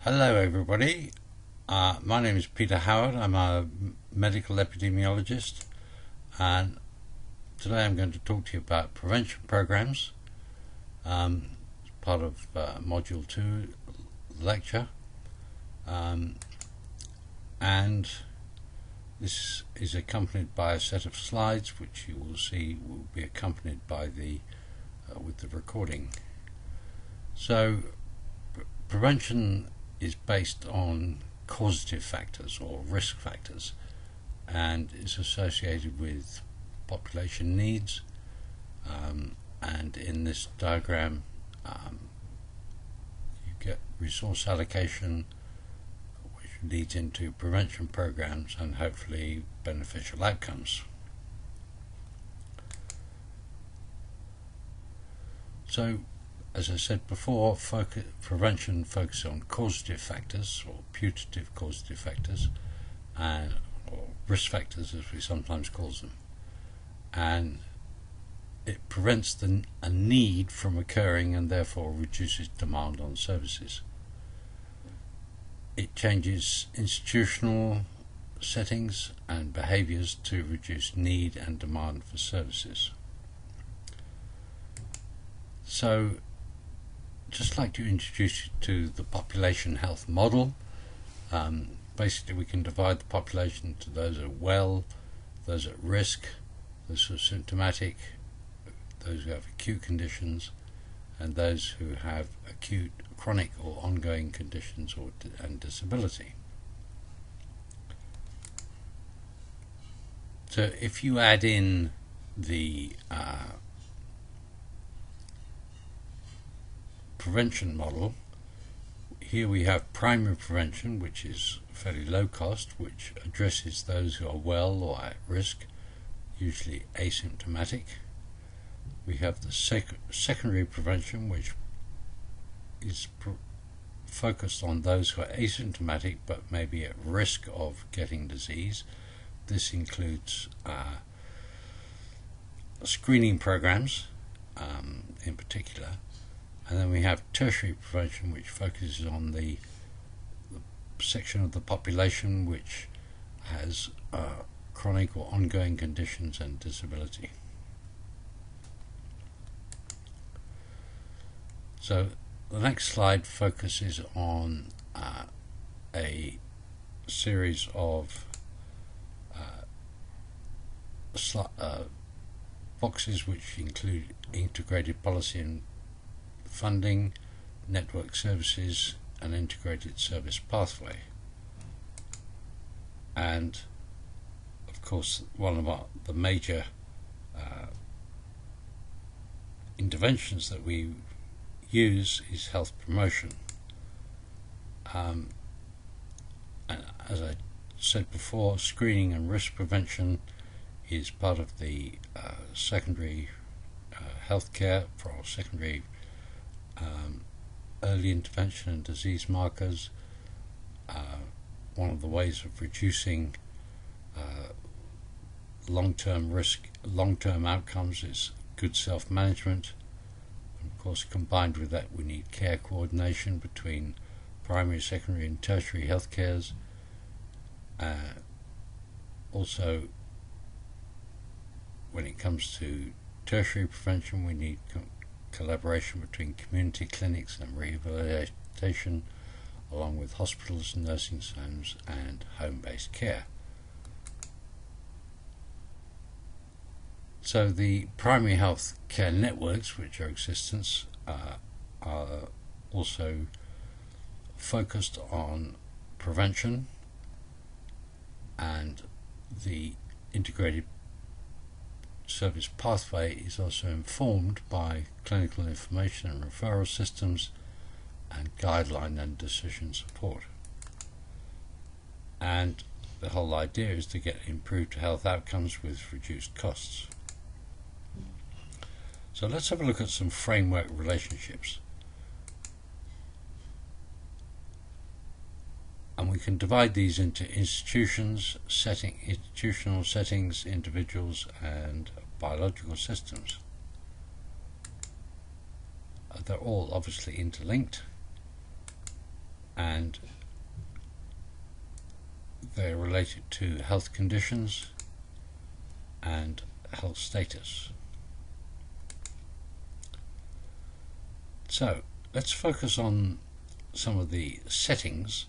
Hello everybody, my name is Peter Howard. I'm a medical epidemiologist, and today I'm going to talk to you about prevention programs, part of module 2 lecture, and this is accompanied by a set of slides which you will see will be accompanied by with the recording. So prevention is based on causative factors or risk factors, and is associated with population needs, and in this diagram you get resource allocation, which leads into prevention programs and hopefully beneficial outcomes. So, as I said before, prevention focuses on causative factors or putative causative factors, or risk factors as we sometimes call them, and it prevents a need from occurring and therefore reduces demand on services. It changes institutional settings and behaviours to reduce need and demand for services. So, just like to introduce you to the population health model. Basically, we can divide the population into those who are well, those at risk, those who are symptomatic, those who have acute conditions, and those who have acute, chronic or ongoing conditions and disability. So if you add in the prevention model, here we have primary prevention, which is fairly low cost, which addresses those who are well or at risk, usually asymptomatic. We have the secondary prevention, which is focused on those who are asymptomatic but may be at risk of getting disease. This includes screening programs in particular. And then we have tertiary prevention, which focuses on the section of the population which has chronic or ongoing conditions and disability. So the next slide focuses on a series of boxes which include integrated policy and funding, network services, and integrated service pathway. And of course, one of the major interventions that we use is health promotion. And as I said before, screening and risk prevention is part of the secondary healthcare for secondary early intervention and disease markers. One of the ways of reducing long-term risk, long-term outcomes is good self-management. And of course, combined with that, we need care coordination between primary, secondary and tertiary health cares. Also, when it comes to tertiary prevention, we need collaboration between community clinics and rehabilitation, along with hospitals, nursing homes and home-based care. So the primary health care networks which are existence are also focused on prevention, and the integrated service pathway is also informed by clinical information and referral systems and guideline and decision support. And the whole idea is to get improved health outcomes with reduced costs. So let's have a look at some framework relationships. And we can divide these into institutional settings, individuals, and biological systems. They're all obviously interlinked, and they're related to health conditions and health status. So let's focus on some of the settings.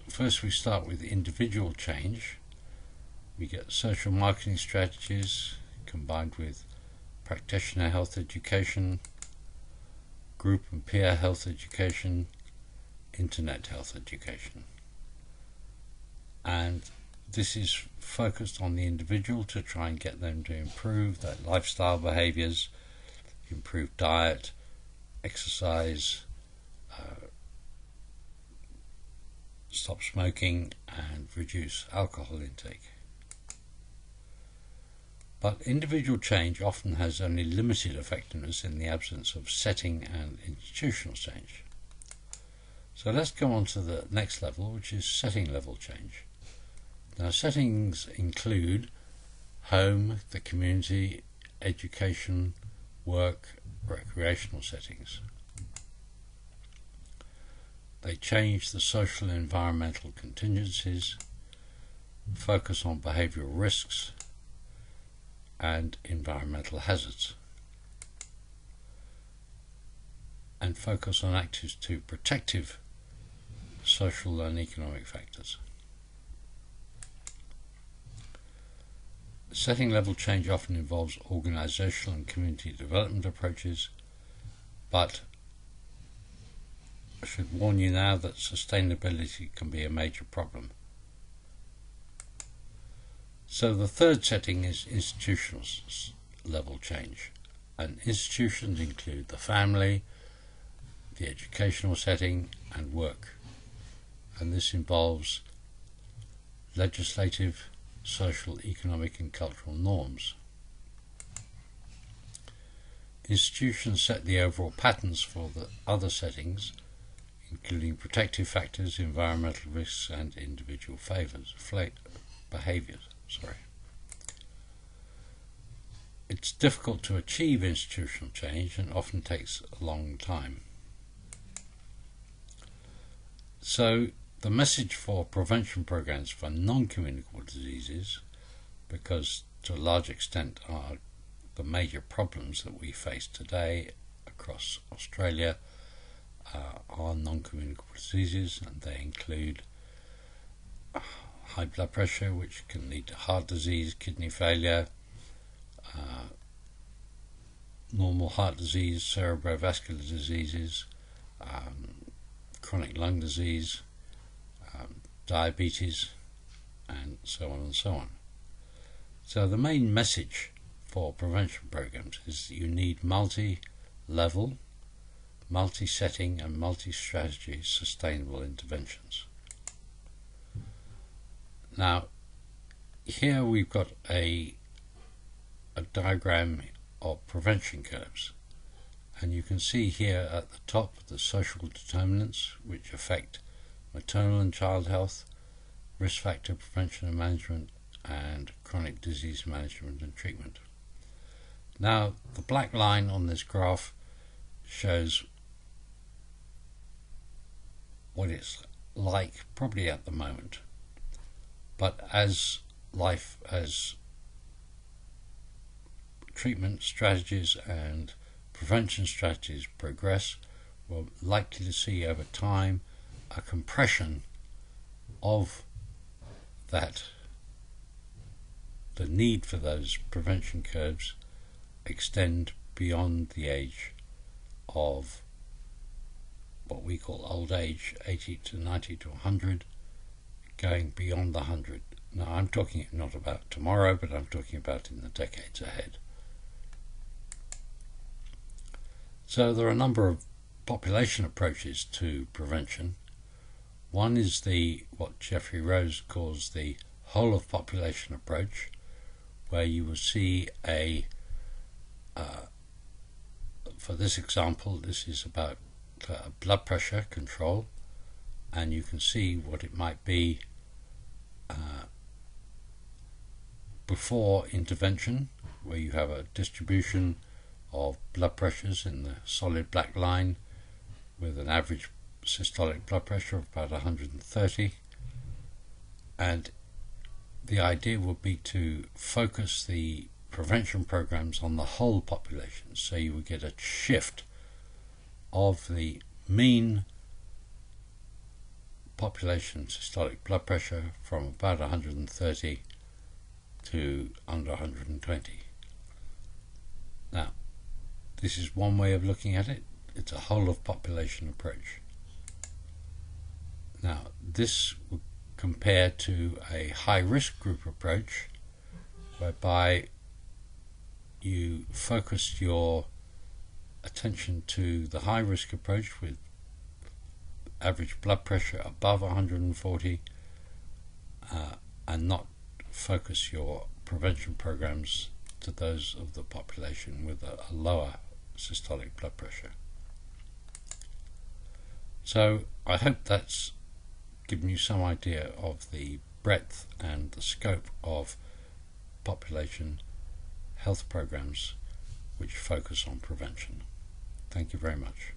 First, we start with individual change. We get social marketing strategies combined with practitioner health education, group and peer health education, internet health education. And this is focused on the individual to try and get them to improve their lifestyle behaviors, improve diet, exercise, stop smoking, and reduce alcohol intake. But individual change often has only limited effectiveness in the absence of setting and institutional change. So let's go on to the next level, which is setting level change. Now, settings include home, the community, education, work, recreational settings. They change the social and environmental contingencies, focus on behavioural risks and environmental hazards, and focus on actives to protective social and economic factors. Setting level change often involves organisational and community development approaches, but I should warn you now that sustainability can be a major problem. So the third setting is institutional level change, and institutions include the family, the educational setting and work, and this involves legislative, social, economic and cultural norms. Institutions set the overall patterns for the other settings, including protective factors, environmental risks and individual behaviours. It's difficult to achieve institutional change and often takes a long time. So the message for prevention programs for non-communicable diseases, because to a large extent are the major problems that we face today across Australia, are non-communicable diseases, and they include high blood pressure, which can lead to heart disease, kidney failure, normal heart disease, cerebrovascular diseases, chronic lung disease, diabetes, and so on and so on. So the main message for prevention programs is that you need multi-level, multi-setting and multi-strategy sustainable interventions. Now, here we've got a diagram of prevention curves, and you can see here at the top the social determinants which affect maternal and child health, risk factor prevention and management, and chronic disease management and treatment. Now, the black line on this graph shows what it's like probably at the moment, but as treatment strategies and prevention strategies progress, we're likely to see over time a compression of that, the need for those prevention curves extend beyond the age of what we call old age, 80 to 90 to 100, going beyond the 100. Now, I'm talking not about tomorrow, but I'm talking about in the decades ahead. So there are a number of population approaches to prevention. One is what Jeffrey Rose calls the whole of population approach, where you will see for this example, this is about blood pressure control, and you can see what it might be before intervention, where you have a distribution of blood pressures in the solid black line with an average systolic blood pressure of about 130, and the idea would be to focus the prevention programs on the whole population, so you would get a shift of the mean population systolic blood pressure from about 130 to under 120. Now, this is one way of looking at it. It's a whole of population approach. Now, this would compare to a high risk group approach, whereby you focus your attention to the high risk approach with average blood pressure above 140, and not focus your prevention programs to those of the population with a lower systolic blood pressure. So I hope that's given you some idea of the breadth and the scope of population health programs which focus on prevention. Thank you very much.